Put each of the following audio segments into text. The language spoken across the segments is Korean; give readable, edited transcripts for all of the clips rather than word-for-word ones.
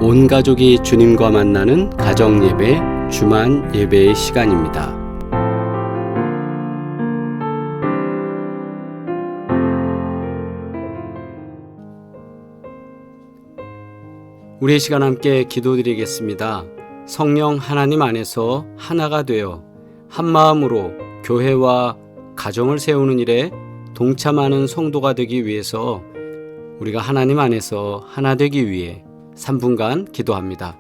온 가족이 주님과 만나는 가정예배, 주만 예배의 시간입니다. 우리 시간 함께 기도드리겠습니다. 성령 하나님 안에서 하나가 되어 한 마음으로 교회와 가정을 세우는 일에 동참하는 성도가 되기 위해서 우리가 하나님 안에서 하나 되기 위해 3분간 기도합니다.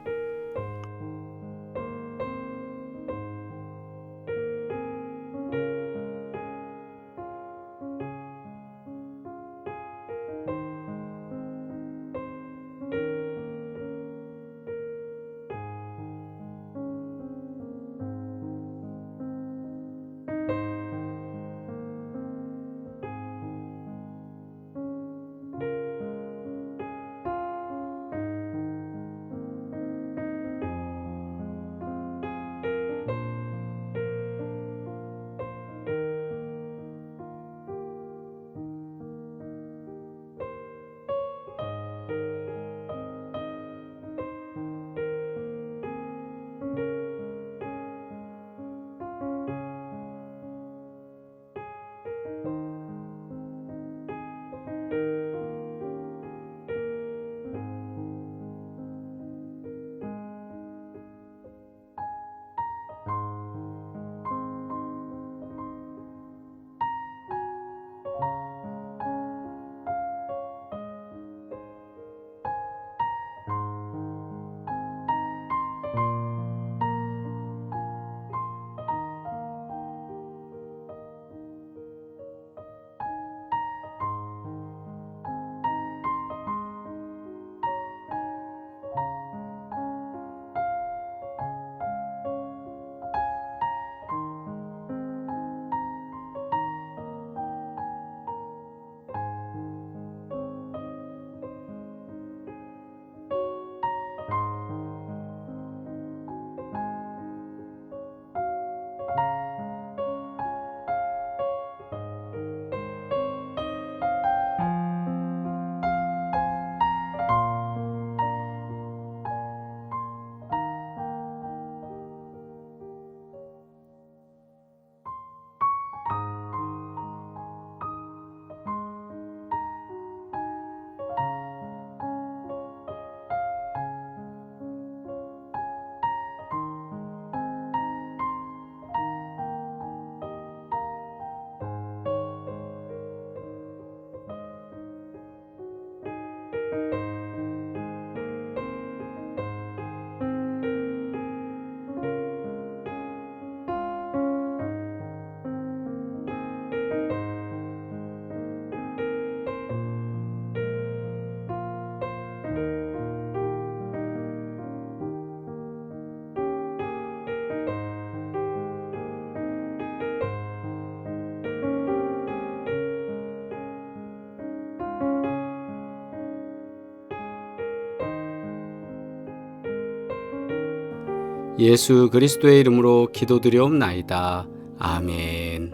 예수 그리스도의 이름으로 기도드리옵나이다. 아멘.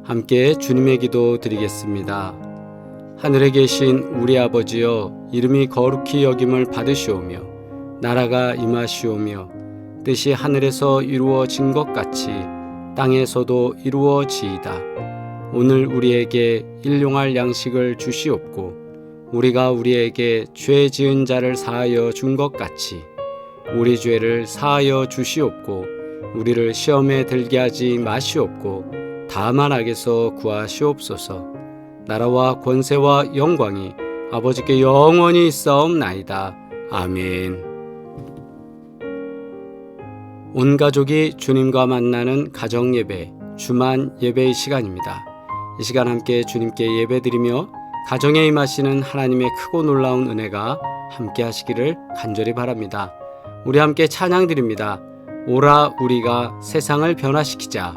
함께 주님의 기도 드리겠습니다. 하늘에 계신 우리 아버지여, 이름이 거룩히 여김을 받으시오며 나라가 임하시오며 뜻이 하늘에서 이루어진 것 같이 땅에서도 이루어지이다. 오늘 우리에게 일용할 양식을 주시옵고 우리가 우리에게 죄 지은 자를 사하여 준 것 같이 우리 죄를 사하여 주시옵고 우리를 시험에 들게 하지 마시옵고 다만 악에서 구하시옵소서. 나라와 권세와 영광이 아버지께 영원히 있사옵나이다. 아멘. 온 가족이 주님과 만나는 가정예배, 주만 예배의 시간입니다. 이 시간 함께 주님께 예배드리며 가정에 임하시는 하나님의 크고 놀라운 은혜가 함께 하시기를 간절히 바랍니다. 우리 함께 찬양드립니다. 오라 우리가 세상을 변화시키자.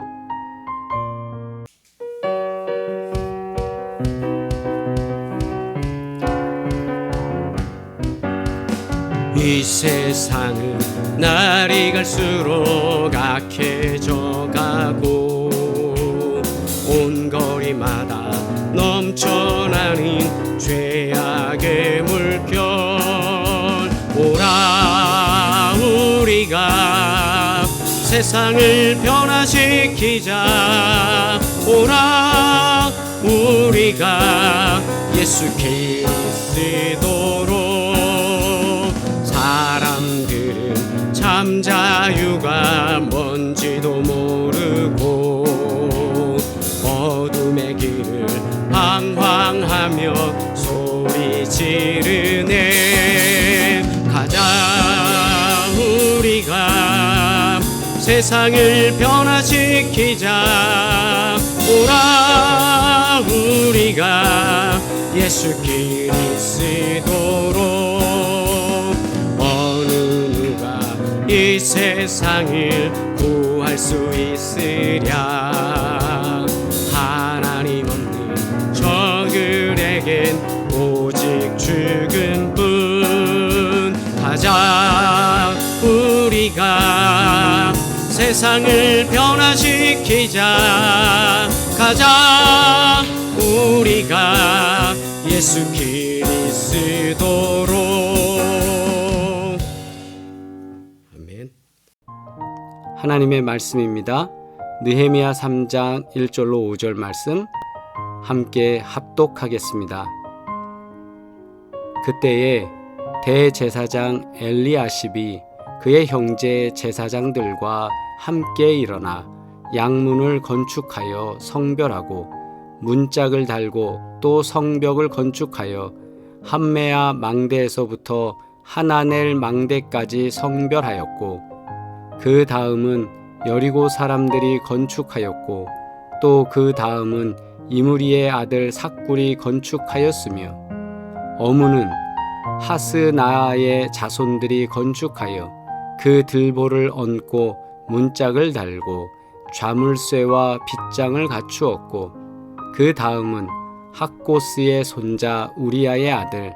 이 세상은 날이 갈수록 악해져 가고 온 거리마다 넘쳐나는 죄악의 물결 오라 우리가 세상을 변화시키자. 오라 우리가 예수 그리스도로. 사람들은 참 자유가 뭔지도 모르고 어둠의 길을 방황하며 소리 지르네. 가자 우리가 세상을 변화시키자. 오라 우리가 예수 그리스도로. 어느 누가 이 세상을 구할 수 있으랴. 하나님 없는 저들에겐 오직 죽은 뿐. 가자 우리가 세상을 변화시키자. 가자 우리가 예수 그리스도로. 아멘. 하나님의 말씀입니다. 느헤미야 3장 1절로 5절 말씀 함께 합독하겠습니다. 그때에 대제사장 엘리야십이 그의 형제 제사장들과 함께 일어나 양문을 건축하여 성별하고 문짝을 달고 또 성벽을 건축하여 함메아 망대에서부터 하나넬 망대까지 성별하였고, 그 다음은 여리고 사람들이 건축하였고, 또 그 다음은 이므리의 아들 삭굴이 건축하였으며, 어무는 하스나아의 자손들이 건축하여 그 들보를 얹고 문짝을 달고 좌물쇠와 빗장을 갖추었고, 그 다음은 학고스의 손자 우리아의 아들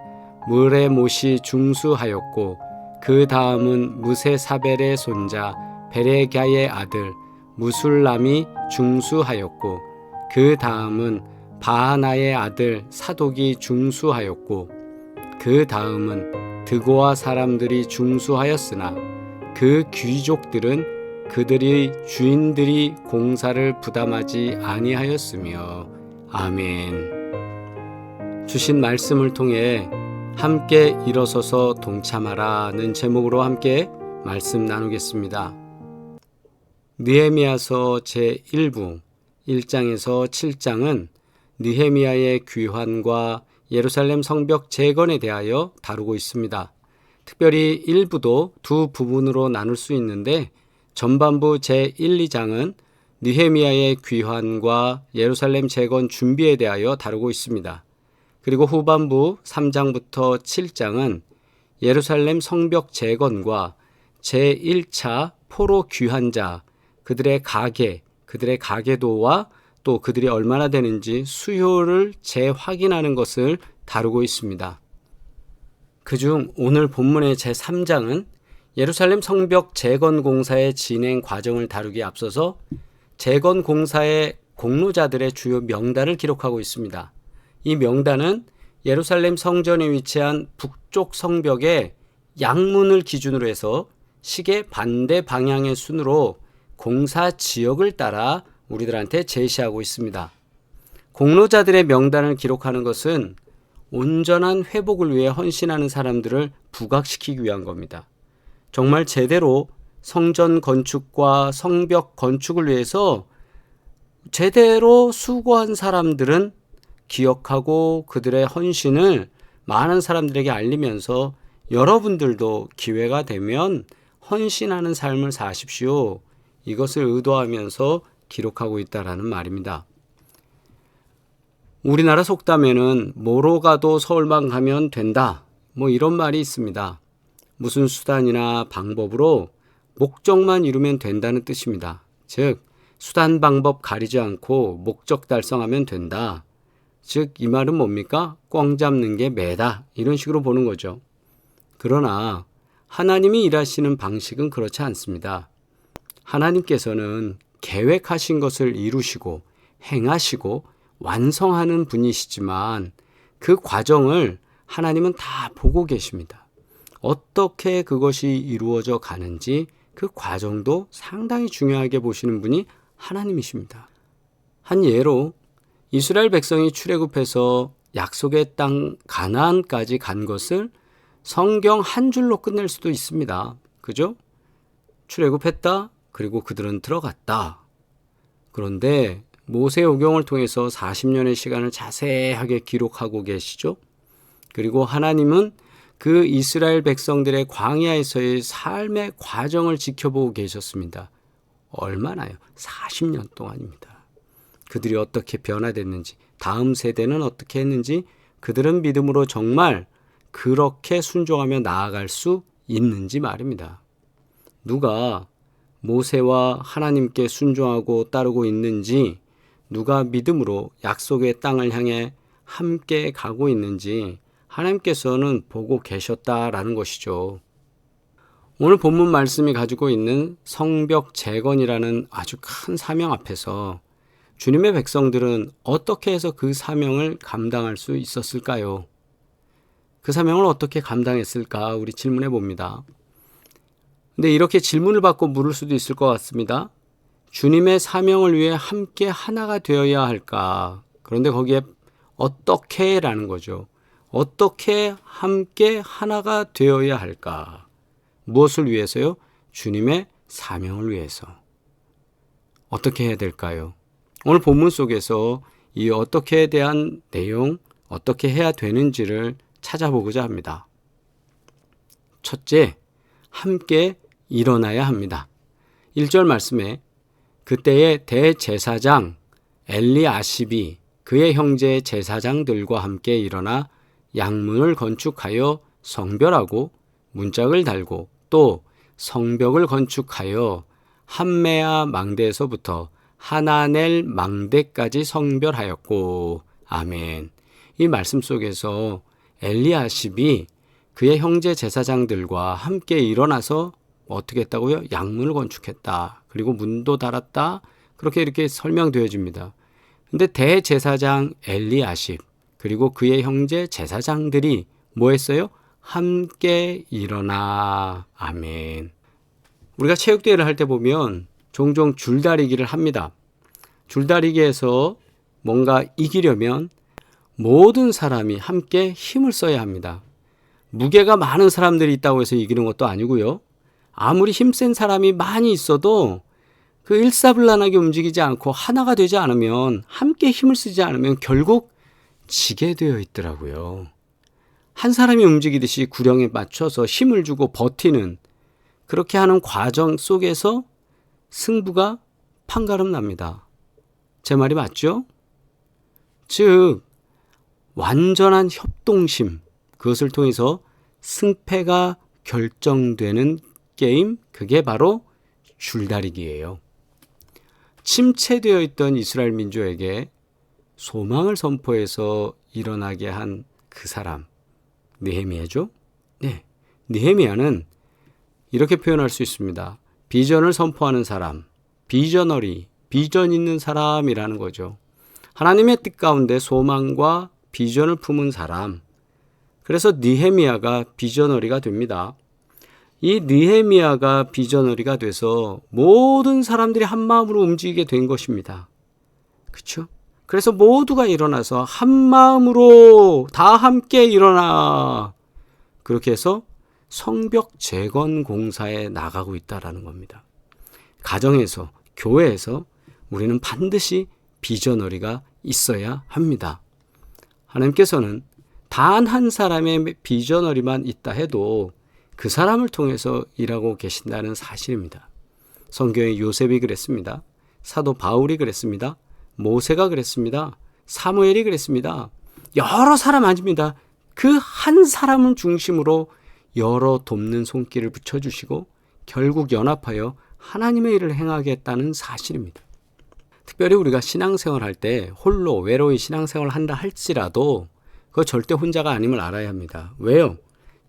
무레못이 중수하였고, 그 다음은 무세사벨의 손자 베레갸의 아들 무술람이 중수하였고, 그 다음은 바하나의 아들 사독이 중수하였고, 그 다음은 드고아 사람들이 중수하였으나 그 귀족들은 그들의 주인들이 공사를 부담하지 아니하였으며. 아멘. 주신 말씀을 통해 함께 일어서서 동참하라는 제목으로 함께 말씀 나누겠습니다. 느헤미야서 제1부 1장에서 7장은 느헤미야의 귀환과 예루살렘 성벽 재건에 대하여 다루고 있습니다. 특별히 1부도 두 부분으로 나눌 수 있는데, 전반부 제1, 2장은 느헤미야의 귀환과 예루살렘 재건 준비에 대하여 다루고 있습니다. 그리고 후반부 3장부터 7장은 예루살렘 성벽 재건과 제1차 포로 귀환자, 그들의 가계, 그들의 가계도와 또 그들이 얼마나 되는지 수요를 재확인하는 것을 다루고 있습니다. 그중 오늘 본문의 제3장은 예루살렘 성벽 재건 공사의 진행 과정을 다루기에 앞서서 재건 공사의 공로자들의 주요 명단을 기록하고 있습니다. 이 명단은 예루살렘 성전에 위치한 북쪽 성벽의 양문을 기준으로 해서 시계 반대 방향의 순으로 공사 지역을 따라 우리들한테 제시하고 있습니다. 공로자들의 명단을 기록하는 것은 온전한 회복을 위해 헌신하는 사람들을 부각시키기 위한 겁니다. 정말 제대로 성전 건축과 성벽 건축을 위해서 제대로 수고한 사람들은 기억하고 그들의 헌신을 많은 사람들에게 알리면서 여러분들도 기회가 되면 헌신하는 삶을 사십시오. 이것을 의도하면서 기록하고 있다라는 말입니다. 우리나라 속담에는 뭐로 가도 서울만 가면 된다, 이런 말이 있습니다. 무슨 수단이나 방법으로 목적만 이루면 된다는 뜻입니다. 즉 수단 방법 가리지 않고 목적 달성하면 된다. 즉 이 말은 뭡니까? 꽝 잡는 게 매다, 이런 식으로 보는 거죠. 그러나 하나님이 일하시는 방식은 그렇지 않습니다. 하나님께서는 계획하신 것을 이루시고 행하시고 완성하는 분이시지만 그 과정을 하나님은 다 보고 계십니다. 어떻게 그것이 이루어져 가는지 그 과정도 상당히 중요하게 보시는 분이 하나님이십니다. 한 예로 이스라엘 백성이 출애굽해서 약속의 땅 가나안까지 간 것을 성경 한 줄로 끝낼 수도 있습니다. 그죠? 출애굽했다. 그리고 그들은 들어갔다. 그런데 모세오경을 통해서 40년의 시간을 자세하게 기록하고 계시죠. 그리고 하나님은 그 이스라엘 백성들의 광야에서의 삶의 과정을 지켜보고 계셨습니다. 얼마나요? 40년 동안입니다. 그들이 어떻게 변화됐는지, 다음 세대는 어떻게 했는지, 그들은 믿음으로 정말 그렇게 순종하며 나아갈 수 있는지 말입니다. 누가 모세와 하나님께 순종하고 따르고 있는지, 누가 믿음으로 약속의 땅을 향해 함께 가고 있는지 하나님께서는 보고 계셨다라는 것이죠. 오늘 본문 말씀이 가지고 있는 성벽 재건이라는 아주 큰 사명 앞에서 주님의 백성들은 어떻게 해서 그 사명을 감당할 수 있었을까요? 그 사명을 어떻게 감당했을까? 우리 질문해 봅니다. 근데 이렇게 질문을 받고 물을 수도 있을 것 같습니다. 주님의 사명을 위해 함께 하나가 되어야 할까? 그런데 거기에 어떻게라는 거죠. 어떻게 함께 하나가 되어야 할까? 무엇을 위해서요? 주님의 사명을 위해서. 어떻게 해야 될까요? 오늘 본문 속에서 이 어떻게에 대한 내용, 어떻게 해야 되는지를 찾아보고자 합니다. 첫째, 함께 일어나야 합니다. 1절 말씀에 그때의 대제사장 엘리아십이 그의 형제 제사장들과 함께 일어나 양문을 건축하여 성별하고 문짝을 달고 또 성벽을 건축하여 함메아 망대에서부터 하나넬 망대까지 성별하였고. 아멘. 이 말씀 속에서 엘리아십이 그의 형제 제사장들과 함께 일어나서 어떻게 했다고요? 양문을 건축했다. 그리고 문도 달았다. 그렇게 이렇게 설명되어집니다. 근데 대제사장 엘리아십 그리고 그의 형제 제사장들이 뭐 했어요? 함께 일어나. 아멘. 우리가 체육대회를 할 때 보면 종종 줄다리기를 합니다. 줄다리기에서 뭔가 이기려면 모든 사람이 함께 힘을 써야 합니다. 무게가 많은 사람들이 있다고 해서 이기는 것도 아니고요. 아무리 힘센 사람이 많이 있어도 그 일사불란하게 움직이지 않고 하나가 되지 않으면, 함께 힘을 쓰지 않으면 결국 지게 되어 있더라고요. 한 사람이 움직이듯이 구령에 맞춰서 힘을 주고 버티는, 그렇게 하는 과정 속에서 승부가 판가름 납니다. 제 말이 맞죠? 즉 완전한 협동심, 그것을 통해서 승패가 결정되는 게임, 그게 바로 줄다리기예요. 침체되어 있던 이스라엘 민족에게 소망을 선포해서 일어나게 한 그 사람, 느헤미야죠? 네, 느헤미야는 이렇게 표현할 수 있습니다. 비전을 선포하는 사람, 비저너리, 비전 있는 사람이라는 거죠. 하나님의 뜻 가운데 소망과 비전을 품은 사람. 그래서 느헤미야가 비저너리가 됩니다. 이 느헤미야가 비저너리가 돼서 모든 사람들이 한 마음으로 움직이게 된 것입니다. 그렇죠? 그래서 모두가 일어나서 한 마음으로 다 함께 일어나. 그렇게 해서 성벽 재건 공사에 나가고 있다라는 겁니다. 가정에서, 교회에서 우리는 반드시 비저너리가 있어야 합니다. 하나님께서는 단 한 사람의 비저너리만 있다 해도 그 사람을 통해서 일하고 계신다는 사실입니다. 성경에 요셉이 그랬습니다. 사도 바울이 그랬습니다. 모세가 그랬습니다. 사무엘이 그랬습니다. 여러 사람 아닙니다. 그 한 사람을 중심으로 여러 돕는 손길을 붙여주시고 결국 연합하여 하나님의 일을 행하겠다는 사실입니다. 특별히 우리가 신앙생활할 때 홀로 외로이 신앙생활을 한다 할지라도 그거 절대 혼자가 아님을 알아야 합니다. 왜요?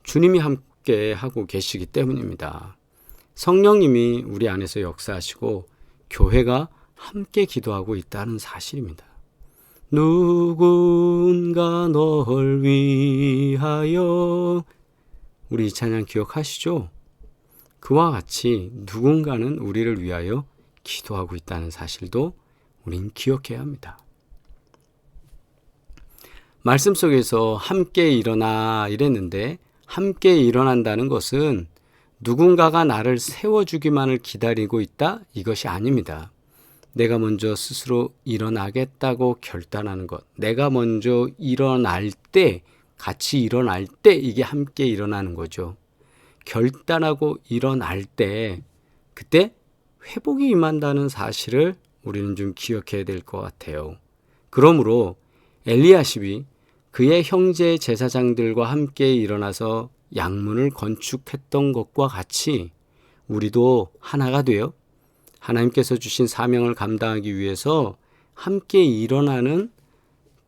주님이 함께 하고 계시기 때문입니다. 성령님이 우리 안에서 역사하시고 교회가 함께 기도하고 있다는 사실입니다. 누군가 널 위하여 우리 이 찬양 기억하시죠? 그와 같이 누군가는 우리를 위하여 기도하고 있다는 사실도 우린 기억해야 합니다. 말씀 속에서 함께 일어나 이랬는데 함께 일어난다는 것은 누군가가 나를 세워주기만을 기다리고 있다? 이것이 아닙니다. 내가 먼저 스스로 일어나겠다고 결단하는 것. 내가 먼저 일어날 때, 같이 일어날 때 이게 함께 일어나는 거죠. 결단하고 일어날 때, 그때 회복이 임한다는 사실을 우리는 좀 기억해야 될 것 같아요. 그러므로 엘리야십이 그의 형제 제사장들과 함께 일어나서 양문을 건축했던 것과 같이 우리도 하나가 되어 하나님께서 주신 사명을 감당하기 위해서 함께 일어나는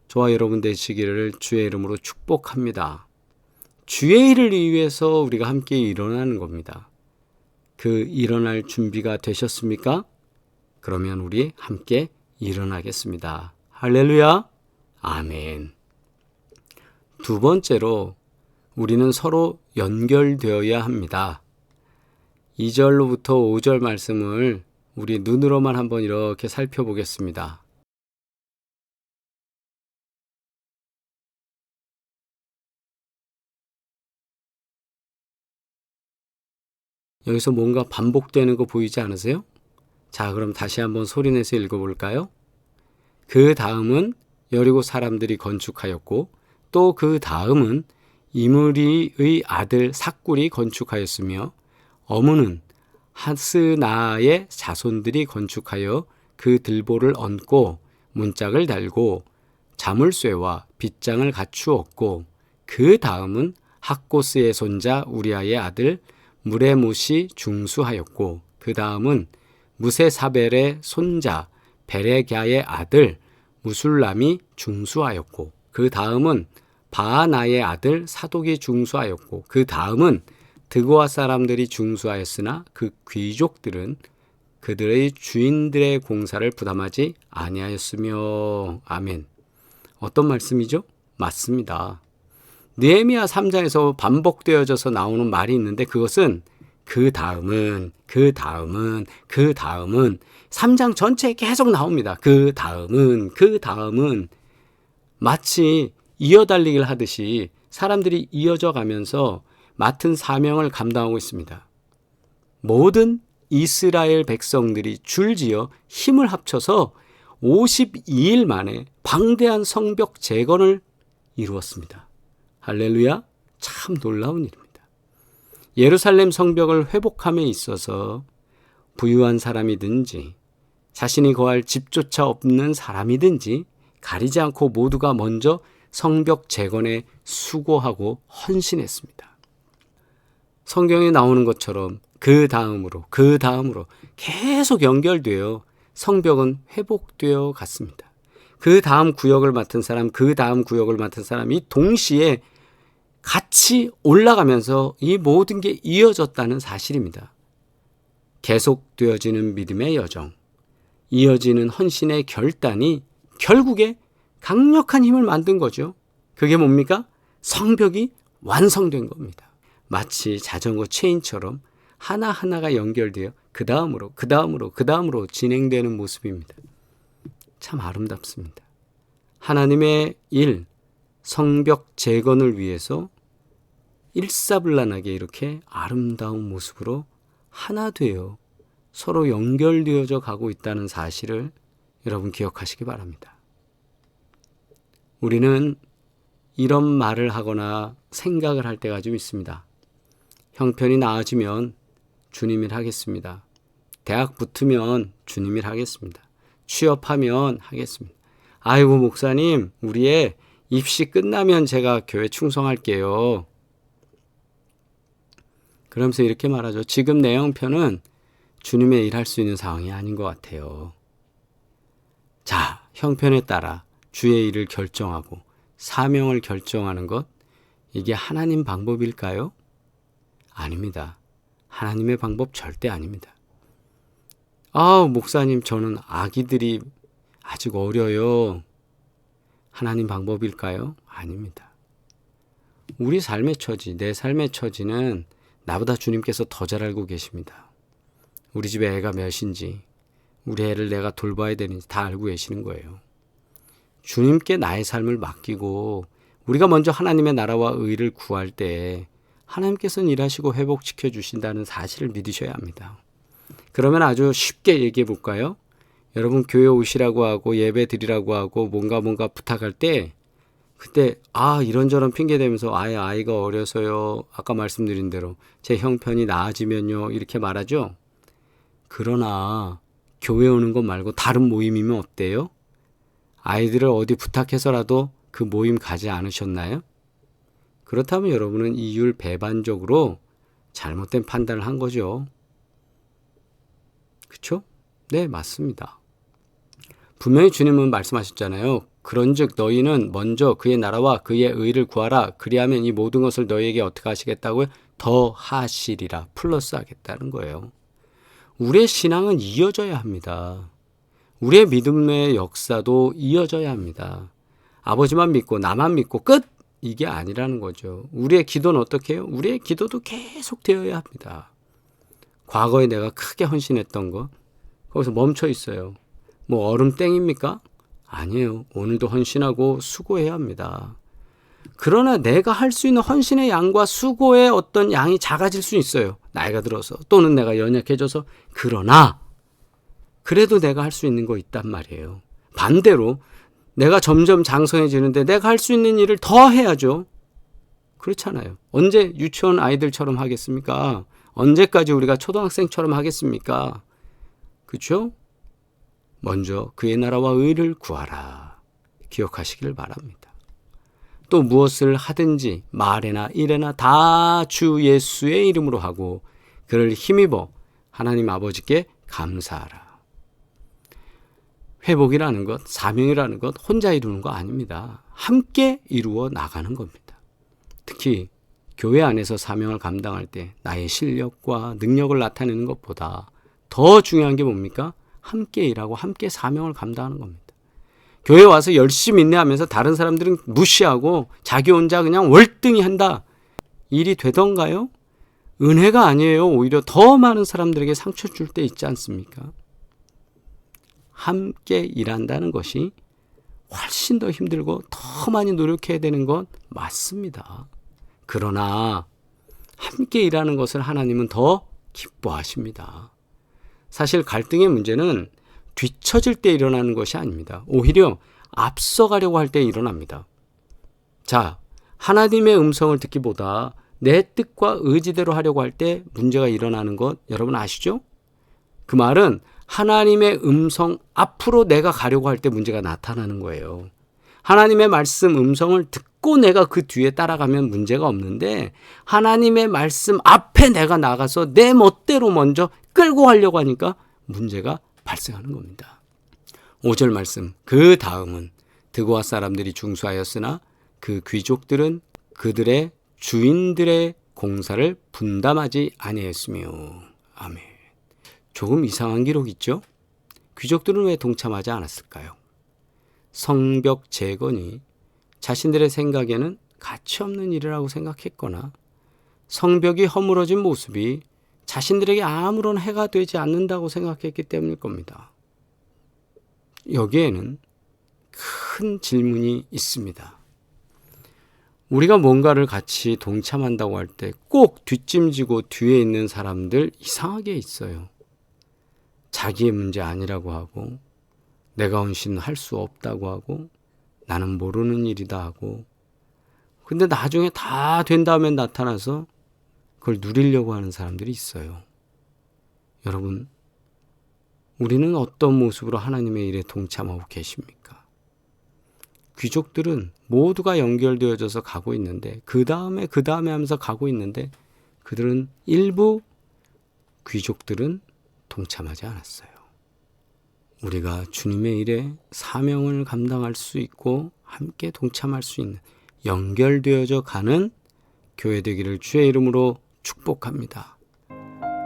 저와 여러분 되시기를 주의 이름으로 축복합니다. 주의 일을 위해서 우리가 함께 일어나는 겁니다. 그 일어날 준비가 되셨습니까? 그러면 우리 함께 일어나겠습니다. 할렐루야. 아멘. 두 번째로 우리는 서로 연결되어야 합니다. 2절로부터 5절 말씀을 우리 눈으로만 한번 이렇게 살펴보겠습니다. 여기서 뭔가 반복되는 거 보이지 않으세요? 자, 그럼 다시 한번 소리내서 읽어볼까요? 그 다음은 여리고 사람들이 건축하였고 또 그 다음은 이므리의 아들 삭굴이 건축하였으며 어무는 하스나의 자손들이 건축하여 그 들보를 얹고 문짝을 달고 자물쇠와 빗장을 갖추었고 그 다음은 학고스의 손자 우리아의 아들 무레못이 중수하였고 그 다음은 무세사벨의 손자 베레갸의 아들 무술람이 중수하였고 그 다음은 바하나의 아들 사독이 중수하였고 그 다음은 드고아 사람들이 중수하였으나 그 귀족들은 그들의 주인들의 공사를 부담하지 아니하였으며. 아멘. 어떤 말씀이죠? 맞습니다. 느헤미야 3장에서 반복되어져서 나오는 말이 있는데 그것은 그 다음은 3장 전체에 계속 나옵니다. 그 다음은 마치 이어달리기를 하듯이 사람들이 이어져 가면서 맡은 사명을 감당하고 있습니다. 모든 이스라엘 백성들이 줄지어 힘을 합쳐서 52일 만에 방대한 성벽 재건을 이루었습니다. 할렐루야! 참 놀라운 일입니다. 예루살렘 성벽을 회복함에 있어서 부유한 사람이든지 자신이 거할 집조차 없는 사람이든지 가리지 않고 모두가 먼저 성벽 재건에 수고하고 헌신했습니다. 성경에 나오는 것처럼 그 다음으로 계속 연결되어 성벽은 회복되어 갔습니다. 그 다음 구역을 맡은 사람이 동시에 같이 올라가면서 이 모든 게 이어졌다는 사실입니다. 계속되어지는 믿음의 여정, 이어지는 헌신의 결단이 결국에 강력한 힘을 만든 거죠. 그게 뭡니까? 성벽이 완성된 겁니다. 마치 자전거 체인처럼 하나하나가 연결되어 그 다음으로 진행되는 모습입니다. 참 아름답습니다. 하나님의 일, 성벽 재건을 위해서 일사불란하게 이렇게 아름다운 모습으로 하나 되어 서로 연결되어져 가고 있다는 사실을 여러분 기억하시기 바랍니다. 우리는 이런 말을 하거나 생각을 할 때가 좀 있습니다. 형편이 나아지면 주님 일 하겠습니다. 대학 붙으면 주님 일 하겠습니다. 취업하면 하겠습니다. 아이고 목사님, 우리의 입시 끝나면 제가 교회 충성할게요. 그러면서 이렇게 말하죠. 지금 내 형편은 주님의 일 할 수 있는 상황이 아닌 것 같아요. 자, 형편에 따라 주의 일을 결정하고 사명을 결정하는 것, 이게 하나님 방법일까요? 아닙니다. 하나님의 방법 절대 아닙니다. 목사님, 저는 아기들이 아직 어려요. 하나님 방법일까요? 아닙니다. 우리 삶의 처지, 내 삶의 처지는 나보다 주님께서 더 잘 알고 계십니다. 우리 집에 애가 몇인지, 우리 애를 내가 돌봐야 되는지 다 알고 계시는 거예요. 주님께 나의 삶을 맡기고 우리가 먼저 하나님의 나라와 의를 구할 때 하나님께서는 일하시고 회복시켜 주신다는 사실을 믿으셔야 합니다. 그러면 아주 쉽게 얘기해 볼까요? 여러분 교회 오시라고 하고 예배 드리라고 하고 뭔가 부탁할 때 그때 이런저런 핑계 대면서 아이가 어려서요. 아까 말씀드린 대로 제 형편이 나아지면요. 이렇게 말하죠. 그러나 교회 오는 것 말고 다른 모임이면 어때요? 아이들을 어디 부탁해서라도 그 모임 가지 않으셨나요? 그렇다면 여러분은 이율 배반적으로 잘못된 판단을 한 거죠. 그렇죠? 네, 맞습니다. 분명히 주님은 말씀하셨잖아요. 그런즉 너희는 먼저 그의 나라와 그의 의를 구하라. 그리하면 이 모든 것을 너희에게 어떻게 하시겠다고요? 더 하시리라. 플러스 하겠다는 거예요. 우리의 신앙은 이어져야 합니다. 우리의 믿음의 역사도 이어져야 합니다. 아버지만 믿고 나만 믿고 끝! 이게 아니라는 거죠. 우리의 기도는 어떻게 해요? 우리의 기도도 계속 되어야 합니다. 과거에 내가 크게 헌신했던 것 거기서 멈춰 있어요. 뭐 얼음 땡입니까? 아니에요. 오늘도 헌신하고 수고해야 합니다. 그러나 내가 할 수 있는 헌신의 양과 수고의 어떤 양이 작아질 수 있어요. 나이가 들어서 또는 내가 연약해져서. 그러나 그래도 내가 할 수 있는 거 있단 말이에요. 반대로 내가 점점 장성해지는데 내가 할 수 있는 일을 더 해야죠. 그렇잖아요. 언제 유치원 아이들처럼 하겠습니까? 언제까지 우리가 초등학생처럼 하겠습니까? 그렇죠? 먼저 그의 나라와 의를 구하라. 기억하시기를 바랍니다. 또 무엇을 하든지 말에나 일에나 다 주 예수의 이름으로 하고 그를 힘입어 하나님 아버지께 감사하라. 회복이라는 것, 사명이라는 것 혼자 이루는 거 아닙니다. 함께 이루어 나가는 겁니다. 특히 교회 안에서 사명을 감당할 때 나의 실력과 능력을 나타내는 것보다 더 중요한 게 뭡니까? 함께 일하고 함께 사명을 감당하는 겁니다. 교회 와서 열심히 인내하면서 다른 사람들은 무시하고 자기 혼자 그냥 월등히 한다. 일이 되던가요? 은혜가 아니에요. 오히려 더 많은 사람들에게 상처 줄 때 있지 않습니까? 함께 일한다는 것이 훨씬 더 힘들고 더 많이 노력해야 되는 건 맞습니다. 그러나 함께 일하는 것을 하나님은 더 기뻐하십니다. 사실 갈등의 문제는 뒤처질 때 일어나는 것이 아닙니다. 오히려 앞서가려고 할 때 일어납니다. 자, 하나님의 음성을 듣기보다 내 뜻과 의지대로 하려고 할 때 문제가 일어나는 것 여러분 아시죠? 그 말은 하나님의 음성 앞으로 내가 가려고 할 때 문제가 나타나는 거예요. 하나님의 말씀 음성을 듣고 내가 그 뒤에 따라가면 문제가 없는데 하나님의 말씀 앞에 내가 나가서 내 멋대로 먼저 끌고 가려고 하니까 문제가 발생하는 겁니다. 5절 말씀, 그 다음은 드고아 사람들이 중수하였으나 그 귀족들은 그들의 주인들의 공사를 분담하지 아니했으며. 아멘. 조금 이상한 기록 있죠? 귀족들은 왜 동참하지 않았을까요? 성벽 재건이 자신들의 생각에는 가치 없는 일이라고 생각했거나 성벽이 허물어진 모습이 자신들에게 아무런 해가 되지 않는다고 생각했기 때문일 겁니다. 여기에는 큰 질문이 있습니다. 우리가 뭔가를 같이 동참한다고 할 때 꼭 뒷짐지고 뒤에 있는 사람들 이상하게 있어요. 자기의 문제 아니라고 하고 내가 헌신할 수 없다고 하고 나는 모르는 일이다 하고 근데 나중에 다 된 다음에 나타나서 그걸 누리려고 하는 사람들이 있어요. 여러분, 우리는 어떤 모습으로 하나님의 일에 동참하고 계십니까? 귀족들은 모두가 연결되어져서 가고 있는데 그 다음에 하면서 가고 있는데 그들은 일부 귀족들은 동참하지 않았어요. 우리가 주님의 일에 사명을 감당할 수 있고 함께 동참할 수 있는 연결되어져 가는 교회 되기를 주의 이름으로 축복합니다.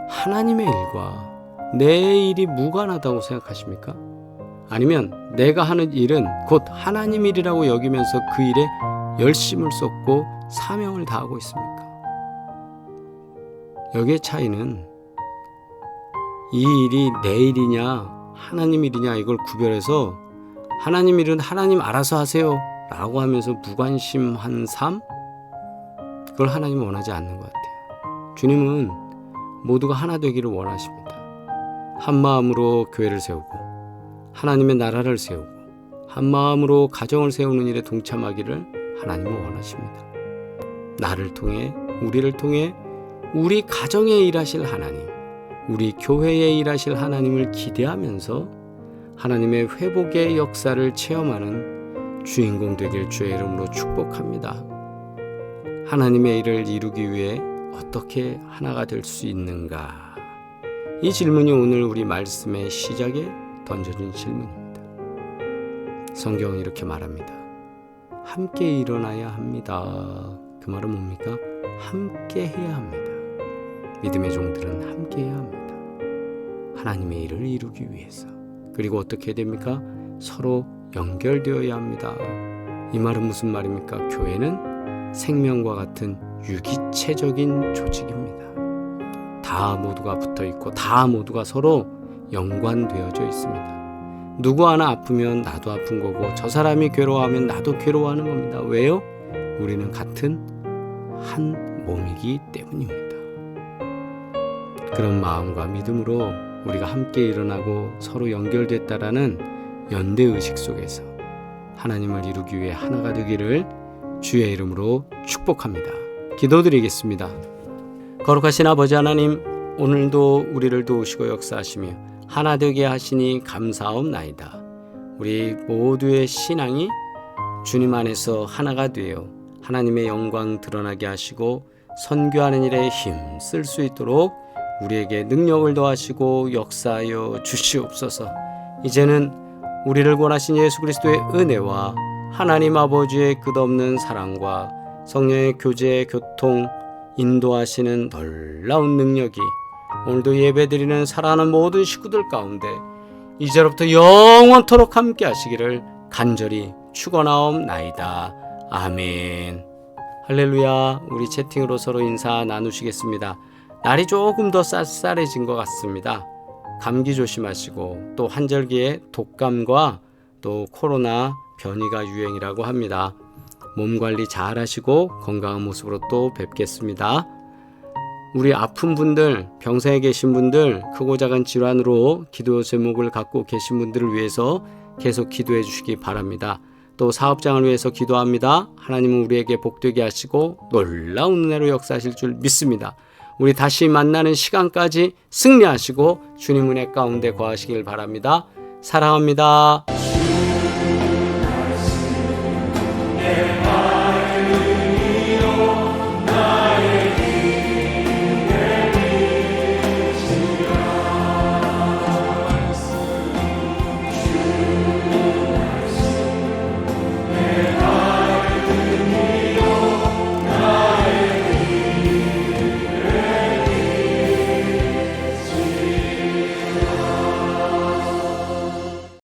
하나님의 일과 내 일이 무관하다고 생각하십니까? 아니면 내가 하는 일은 곧 하나님 일이라고 여기면서 그 일에 열심을 쏟고 사명을 다하고 있습니까? 여기의 차이는 이 일이 내 일이냐 하나님 일이냐 이걸 구별해서 하나님 일은 하나님 알아서 하세요 라고 하면서 무관심한 삶, 그걸 하나님은 원하지 않는 것 같아요. 주님은 모두가 하나 되기를 원하십니다. 한 마음으로 교회를 세우고 하나님의 나라를 세우고 한 마음으로 가정을 세우는 일에 동참하기를 하나님은 원하십니다. 나를 통해, 우리를 통해 우리 가정에 일하실 하나님, 우리 교회에 일하실 하나님을 기대하면서 하나님의 회복의 역사를 체험하는 주인공 되길 주의 이름으로 축복합니다. 하나님의 일을 이루기 위해 어떻게 하나가 될 수 있는가? 이 질문이 오늘 우리 말씀의 시작에 던져진 질문입니다. 성경은 이렇게 말합니다. 함께 일어나야 합니다. 그 말은 뭡니까? 함께 해야 합니다. 믿음의 종들은 함께 해야 합니다. 하나님의 일을 이루기 위해서. 그리고 어떻게 해야 됩니까? 서로 연결되어야 합니다. 이 말은 무슨 말입니까? 교회는 생명과 같은 유기체적인 조직입니다. 다 모두가 붙어 있고 다 모두가 서로 연관되어져 있습니다. 누구 하나 아프면 나도 아픈 거고 저 사람이 괴로워하면 나도 괴로워하는 겁니다. 왜요? 우리는 같은 한 몸이기 때문입니다. 그런 마음과 믿음으로 우리가 함께 일어나고 서로 연결됐다라는 연대의식 속에서 하나님을 이루기 위해 하나가 되기를 주의 이름으로 축복합니다. 기도드리겠습니다. 거룩하신 아버지 하나님, 오늘도 우리를 도우시고 역사하시며 하나 되게 하시니 감사옵나이다. 우리 모두의 신앙이 주님 안에서 하나가 되어 하나님의 영광 드러나게 하시고 선교하는 일에 힘 쓸 수 있도록 우리에게 능력을 더하시고 역사하여 주시옵소서. 이제는 우리를 구원하신 예수 그리스도의 은혜와 하나님 아버지의 끝없는 사랑과 성령의 교제, 교통, 인도하시는 놀라운 능력이 오늘도 예배드리는 사랑하는 모든 식구들 가운데 이제로부터 영원토록 함께 하시기를 간절히 축원하옵나이다. 아멘. 할렐루야. 우리 채팅으로 서로 인사 나누시겠습니다. 날이 조금 더 쌀쌀해진 것 같습니다. 감기 조심하시고 또 환절기에 독감과 또 코로나 변이가 유행이라고 합니다. 몸 관리 잘 하시고 건강한 모습으로 또 뵙겠습니다. 우리 아픈 분들, 병상에 계신 분들, 크고 작은 질환으로 기도 제목을 갖고 계신 분들을 위해서 계속 기도해 주시기 바랍니다. 또 사업장을 위해서 기도합니다. 하나님은 우리에게 복되게 하시고 놀라운 은혜로 역사하실 줄 믿습니다. 우리 다시 만나는 시간까지 승리하시고 주님 은혜 가운데 거하시길 바랍니다. 사랑합니다.